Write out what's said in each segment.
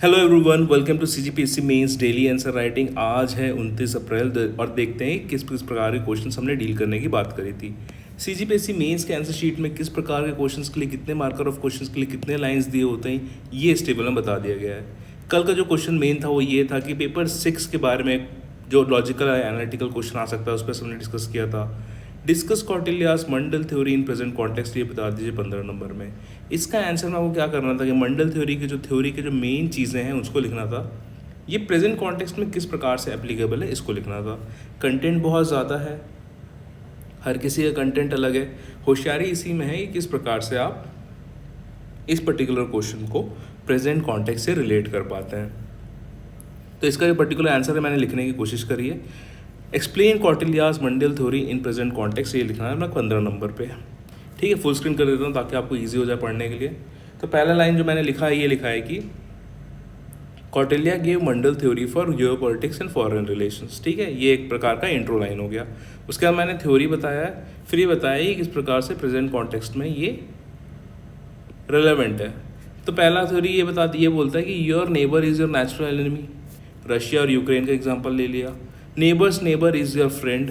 Hello everyone, welcome to CGPSC mains daily answer writing. आज है 29 अप्रैल और देखते हैं किस किस प्रकार के क्वेश्चंस हमने डील करने की बात करी थी। सीजीपीएससी मेंस के आंसर शीट में किस प्रकार के क्वेश्चंस के लिए कितने मार्कर ऑफ क्वेश्चंस के लिए कितने लाइंस दिए होते हैं, ये इस टेबल में बता दिया गया है। कल का जो क्वेश्चन मेन था वो ये था कि पेपर 6 के बारे में जो लॉजिकल एनालिटिकल क्वेश्चन आ सकता है उस पर हमने डिस्कस किया था। Discuss Kautilya's Mandal theory in present context, ये बता दीजिए 15 नंबर में। इसका आंसर में आपको क्या करना था कि मंडल थ्योरी के जो मेन चीज़ें हैं उसको लिखना था। ये प्रेजेंट कॉन्टेक्स्ट में किस प्रकार से एप्लीकेबल है इसको लिखना था। कंटेंट बहुत ज़्यादा है, हर किसी का कंटेंट अलग है। होशियारी इसी में है कि किस प्रकार से आप इस पर्टिकुलर क्वेश्चन को प्रेजेंट कॉन्टेक्स्ट से रिलेट कर पाते हैं। तो इसका जो पर्टिकुलर आंसर है मैंने लिखने की कोशिश करी है। Explain Kautilya's Mandal theory in present context, ये लिखना है मैं 15 नंबर पे। ठीक है, फुल स्क्रीन कर देता हूँ ताकि आपको इजी हो जाए पढ़ने के लिए। तो पहला लाइन जो मैंने लिखा है ये लिखा है कि Kautilya gave Mandal theory for Jio politics and foreign relations. ठीक है, ये एक प्रकार का इंट्रो लाइन हो गया। उसके बाद मैंने थ्योरी बताया है, फिर ये बताया कि किस प्रकार से प्रेजेंट कॉन्टेक्स्ट में ये रिलेवेंट है। तो पहला थ्योरी ये बोलता है कि your neighbour is your natural enemy. Russia और यूक्रेन का एग्जाम्पल ले लिया। Neighbours neighbour is your friend.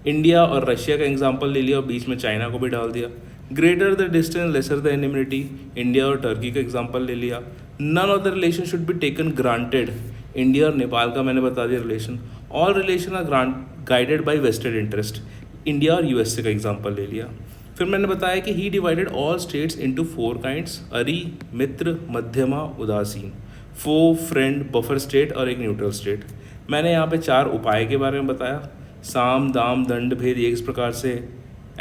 India और रशिया का एग्जाम्पल ले लिया और बीच में चाइना को भी डाल दिया। Greater the distance lesser the enmity, India और टर्की का एग्जाम्पल ले लिया। None of the relation should be taken granted, India और नेपाल का मैंने बता दिया relation. All relation are guided by vested interest, India और यूएसए का एग्जाम्पल ले लिया। फिर मैंने बताया कि he divided all states into 4 kinds, अरी, मित्र, मध्यमा, उदासीन। फो, फ्रेंड, बफर स्टेट और एक न्यूट्रल स्टेट। मैंने यहाँ पे 4 उपाय के बारे में बताया। साम, दाम, दंड, भेद, ये किस प्रकार से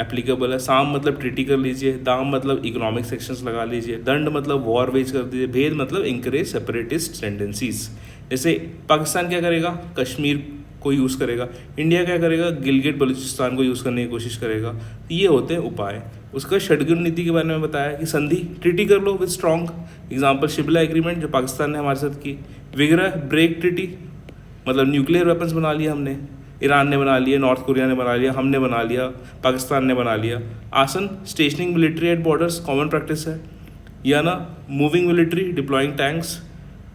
एप्लीकेबल है। साम मतलब ट्रीटी कर लीजिए, दाम मतलब इकोनॉमिक सेक्शंस लगा लीजिए, दंड मतलब वॉर वेज कर दीजिए, भेद मतलब इंकरेज सेपरेटिस्ट टेंडेंसीज। जैसे पाकिस्तान क्या करेगा, कश्मीर को यूज़ करेगा। इंडिया क्या करेगा, गिलगिट बलूचिस्तान को यूज़ करने की कोशिश करेगा। ये होते हैं उपाय। उसका षड्गुण नीति के बारे में बताया कि संधि, ट्रीटी कर लो with strong, example Shimla agreement जो पाकिस्तान ने हमारे साथ की। विग्रह, ब्रेक ट्रीटी मतलब न्यूक्लियर वेपन्स बना लिया हमने, ईरान ने बना लिया, नॉर्थ कोरिया ने बना लिया, हमने बना लिया, पाकिस्तान ने बना लिया। आसन, stationing military at borders, common practice है। या ना मूविंग मिलिट्री, डिप्लॉइंग टैंक्स।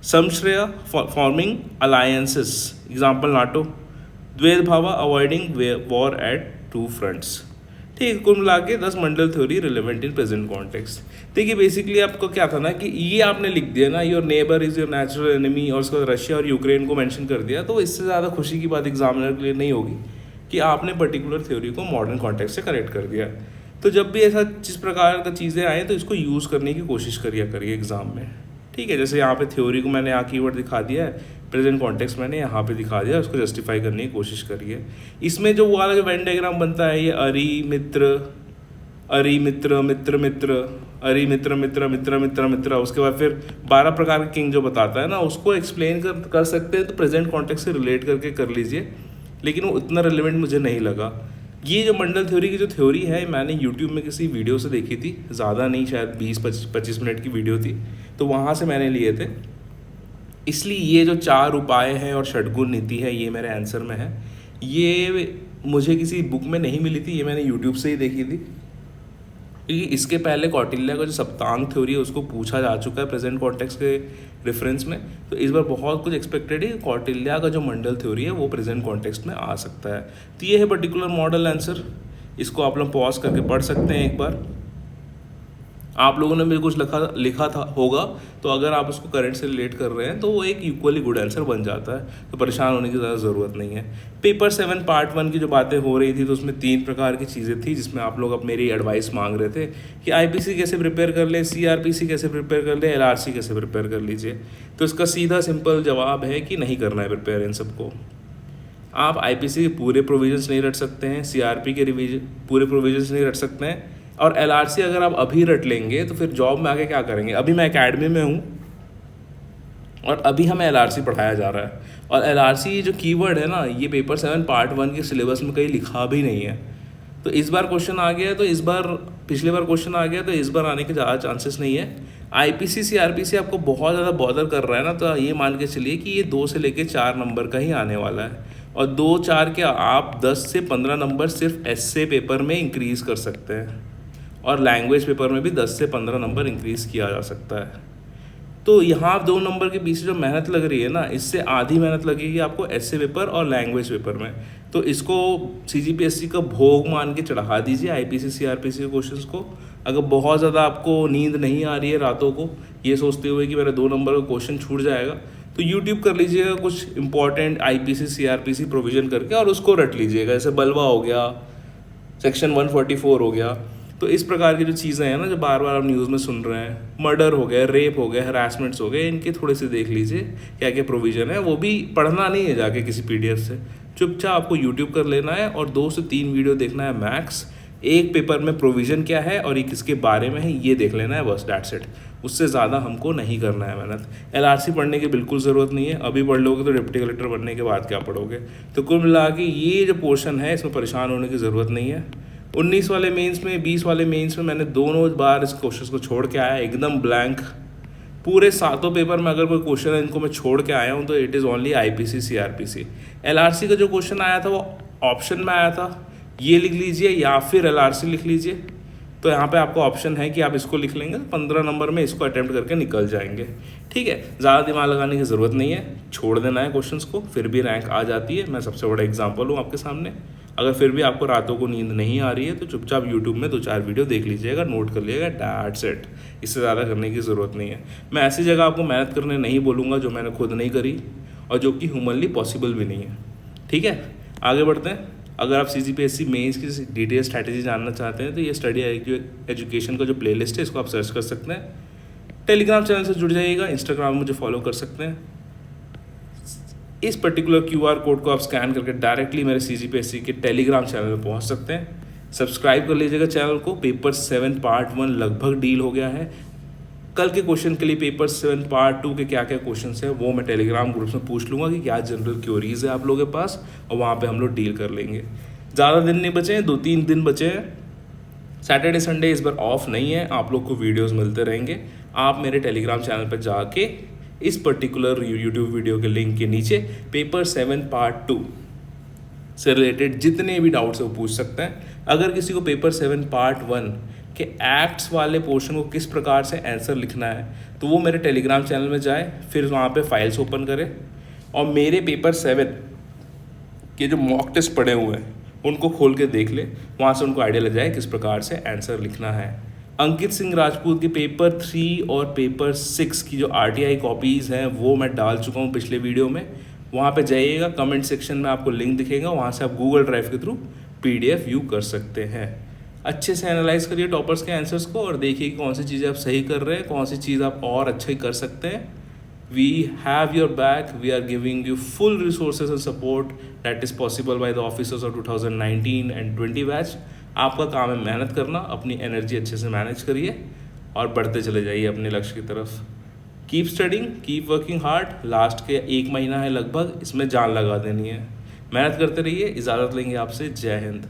समश्रेय, फॉर्मिंग अलायंसेस, एग्जाम्पल नाटो। द्वैध भावा, अवॉइडिंग वॉर एट 2 फ्रंट्स। ठीक है, कुल मिला के 10 मंडल theory relevant in present context. देखिए बेसिकली आपको क्या था ना कि ये आपने लिख दिया ना, your neighbour is your natural enemy, और उसके बाद रशिया और यूक्रेन को मेंशन कर दिया, तो इससे ज़्यादा खुशी की बात एग्जामिनर के लिए नहीं होगी कि आपने पर्टिकुलर थ्योरी को मॉडर्न कॉन्टेक्स्ट से करेक्ट कर दिया। तो जब भी ऐसा जिस प्रकार का चीज़ें आए तो इसको यूज़ करने की कोशिश करिए एग्ज़ाम में। ठीक है, जैसे यहाँ पे थ्योरी को मैंने यहाँ कीवर्ड दिखा दिया है, प्रेजेंट कॉन्टेक्स्ट मैंने यहाँ पे दिखा दिया, उसको जस्टिफाई करने की कोशिश करिए। इसमें जो वाला जो वेन डायग्राम बनता है, ये अरी मित्र, अरी मित्र, मित्र मित्र, अरी मित्र मित्र मित्र मित्र मित्र, उसके बाद फिर 12 प्रकार के किंग जो बताता है ना, उसको एक्सप्लेन कर सकते हैं तो प्रेजेंट कॉन्टेक्स्ट से रिलेट करके कर लीजिए, लेकिन वो उतना रिलेवेंट मुझे नहीं लगा। ये जो मंडल थ्योरी की जो थ्योरी है मैंने यूट्यूब में किसी वीडियो से देखी थी, ज़्यादा नहीं, शायद 20-25 मिनट की वीडियो थी, तो वहाँ से मैंने लिए थे। इसलिए ये जो 4 उपाय हैं और षड्गुण नीति है ये मेरे आंसर में है। ये मुझे किसी बुक में नहीं मिली थी, ये मैंने यूट्यूब से ही देखी थी। क्योंकि इसके पहले कौटिल्या का जो सप्तांग थ्योरी है उसको पूछा जा चुका है प्रेजेंट कॉन्टेक्स्ट के रेफरेंस में, तो इस बार बहुत कुछ एक्सपेक्टेड है। कौटिल्या का जो मंडल थ्योरी है वो प्रेजेंट कॉन्टेक्स्ट में आ सकता है। तो ये है पर्टिकुलर मॉडल आंसर, इसको आप लोग पॉज करके पढ़ सकते हैं एक बार। आप लोगों ने भी कुछ लिखा था होगा, तो अगर आप उसको करंट से रिलेट कर रहे हैं तो वो एक इक्वली गुड आंसर बन जाता है, तो परेशान होने की ज़्यादा ज़रूरत नहीं है। पेपर 7 पार्ट 1 की जो बातें हो रही थी तो उसमें 3 प्रकार की चीज़ें थी जिसमें आप लोग अब मेरी एडवाइस मांग रहे थे कि आईपीसी कैसे प्रिपेयर कर ले, सीआरपीसी कैसे प्रिपेयर कर ले, एलआरसी कैसे प्रिपेयर कर लीजिए। तो इसका सीधा सिंपल जवाब है कि नहीं करना है प्रिपेयर इन सबको। आप आईपीसी के पूरे प्रोविजंस नहीं रट सकते हैं, सीआरपी के पूरे प्रोविजंस नहीं रट सकते हैं, और एलआरसी अगर आप अभी रट लेंगे तो फिर जॉब में आके क्या करेंगे। अभी मैं एकेडमी में हूँ और अभी हमें एलआरसी पढ़ाया जा रहा है, और एलआरसी जो कीवर्ड है ना, ये पेपर 7 पार्ट 1 के सिलेबस में कहीं लिखा भी नहीं है। तो इस बार क्वेश्चन आ गया, तो इस बार पिछले बार क्वेश्चन आ गया, तो इस बार आने के ज़्यादा चांसेस नहीं है। आईपीसी सीआरपीसी आपको बहुत ज़्यादा बॉदर कर रहा है ना, तो ये मान के चलिए कि ये 2 से लेकर 4 नंबर का ही आने वाला है, और 2-4 के आप 10 से 15 नंबर सिर्फ एस्से पेपर में इंक्रीज़ कर सकते हैं, और लैंग्वेज पेपर में भी 10 से 15 नंबर इंक्रीज़ किया जा सकता है। तो यहाँ 2 नंबर के पीछे जो मेहनत लग रही है ना, इससे आधी मेहनत लगेगी आपको ऐसे पेपर और लैंग्वेज पेपर में। तो इसको सीजीपीएससी का भोग मान के चढ़ा दीजिए आईपीसी सीआरपीसी के क्वेश्चंस को। अगर बहुत ज़्यादा आपको नींद नहीं आ रही है रातों को ये सोचते हुए कि मेरा 2 नंबर का क्वेश्चन छूट जाएगा, तो यूट्यूब कर लीजिएगा कुछ इंपॉर्टेंट आईपीसी सीआरपीसी प्रोविजन करके और उसको रट लीजिएगा। जैसे बलवा हो गया, सेक्शन 144 हो गया। तो इस प्रकार की जो चीज़ें हैं ना, जो बार बार आप न्यूज़ में सुन रहे हैं, मर्डर हो गया, रेप हो गया, हरासमेंट्स हो गए, इनके थोड़े से देख लीजिए क्या क्या प्रोविज़न है। वो भी पढ़ना नहीं है जाके किसी पीडीएफ से, चुपचाप आपको यूट्यूब कर लेना है और 2 से 3 वीडियो देखना है मैक्स। एक पेपर में प्रोविज़न क्या है और ये किसके बारे में है ये देख लेना है, बस दैट्स इट। उससे ज़्यादा हमको नहीं करना है मेहनत। एलआरसी पढ़ने की बिल्कुल ज़रूरत नहीं है, अभी पढ़ लोगे तो डिप्टी कलेक्टर बनने के बाद क्या पढ़ोगे। तो कुल मिला के ये जो पोर्शन है इसमें परेशान होने की ज़रूरत नहीं है। 19 वाले मेंस में, 20 वाले मेंस में मैंने दोनों बार इस क्वेश्चन को छोड़ के आया, एकदम ब्लैंक। पूरे 7 पेपर में अगर कोई क्वेश्चन है इनको मैं छोड़ के आया हूँ तो it is only IPC CrPC. LRC का जो क्वेश्चन आया था वो ऑप्शन में आया था, ये लिख लीजिए या फिर एलआरसी लिख लीजिए। तो यहाँ पे आपको ऑप्शन है कि आप इसको लिख लेंगे, 15 नंबर में इसको अटेम्प्ट करके निकल जाएंगे। ठीक है, ज़्यादा दिमाग लगाने की ज़रूरत नहीं है, छोड़ देना है क्वेश्चंस को, फिर भी रैंक आ जाती है। मैं सबसे बड़ा एग्जांपल हूँ आपके सामने। अगर फिर भी आपको रातों को नींद नहीं आ रही है तो चुपचाप यूट्यूब में 2-4 वीडियो देख लीजिएगा, नोट कर लीजिएगा, दैट्स इट। इससे ज़्यादा करने की ज़रूरत नहीं है। मैं ऐसी जगह आपको मेहनत करने नहीं बोलूँगा जो मैंने खुद नहीं करी और जो कि ह्यूमनली पॉसिबल भी नहीं है। ठीक है, आगे बढ़ते हैं। अगर आप सीजीपीएससी मेंस की डिटेल स्ट्रैटेजी जानना चाहते हैं तो ये स्टडी एजुकेशन का जो प्लेलिस्ट है इसको आप सर्च कर सकते हैं। टेलीग्राम चैनल से जुड़ जाइएगा, इंस्टाग्राम में मुझे फॉलो कर सकते हैं। इस पर्टिकुलर क्यूआर कोड को आप स्कैन करके डायरेक्टली मेरे सीजीपीएससी के टेलीग्राम चैनल में पहुंच सकते हैं। सब्सक्राइब कर लीजिएगा चैनल को। पेपर 7 पार्ट 1 लगभग डील हो गया है। कल के क्वेश्चन के लिए पेपर 7 पार्ट 2 के क्या क्या क्वेश्चन है वो मैं टेलीग्राम ग्रुप में पूछ लूँगा कि क्या जनरल क्योरीज है आप लोगों के पास, और वहाँ पे हम लोग डील कर लेंगे। ज़्यादा दिन नहीं बचे हैं, 2-3 दिन बचे हैं। सैटरडे संडे इस बार ऑफ नहीं है, आप लोग को वीडियोज़ मिलते रहेंगे। आप मेरे टेलीग्राम चैनल पर जाके इस पर्टिकुलर यूट्यूब वीडियो के लिंक के नीचे पेपर 7 पार्ट 2 से रिलेटेड जितने भी डाउट्स है वो पूछ सकते हैं। अगर किसी को पेपर 7 पार्ट 1 के एक्ट्स वाले पोर्शन को किस प्रकार से आंसर लिखना है तो वो मेरे टेलीग्राम चैनल में जाए, फिर वहाँ पे फाइल्स ओपन करें और मेरे पेपर 7 के जो मॉक टेस्ट पड़े हुए हैं उनको खोल के देख ले, वहाँ से उनको आइडिया लग जाए किस प्रकार से आंसर लिखना है। अंकित सिंह राजपूत के पेपर 3 और पेपर 6 की जो आरटीआई कॉपीज़ हैं वो मैं डाल चुका हूँ पिछले वीडियो में। वहाँ पे जाइएगा, कमेंट सेक्शन में आपको लिंक दिखेगा, वहाँ से आप गूगल ड्राइव के थ्रू पीडीएफ व्यू कर सकते हैं। अच्छे से एनालाइज करिए टॉपर्स के आंसर्स को और देखिए कि कौन सी चीज़ें आप सही कर रहे हैं, कौन सी चीज़ आप और अच्छा ही कर सकते हैं। We have your back, we are giving you full resources and support that is possible by the officers of 2019 and 20 batch. आपका काम है मेहनत करना, अपनी एनर्जी अच्छे से मैनेज करिए और बढ़ते चले जाइए अपने लक्ष्य की तरफ। Keep studying, keep working hard. Last के 1 महीना है लगभग, इसमें जान लगा देनी है। मेहनत करते रहिए। इजाज़त लेंगे आपसे। जय हिंद।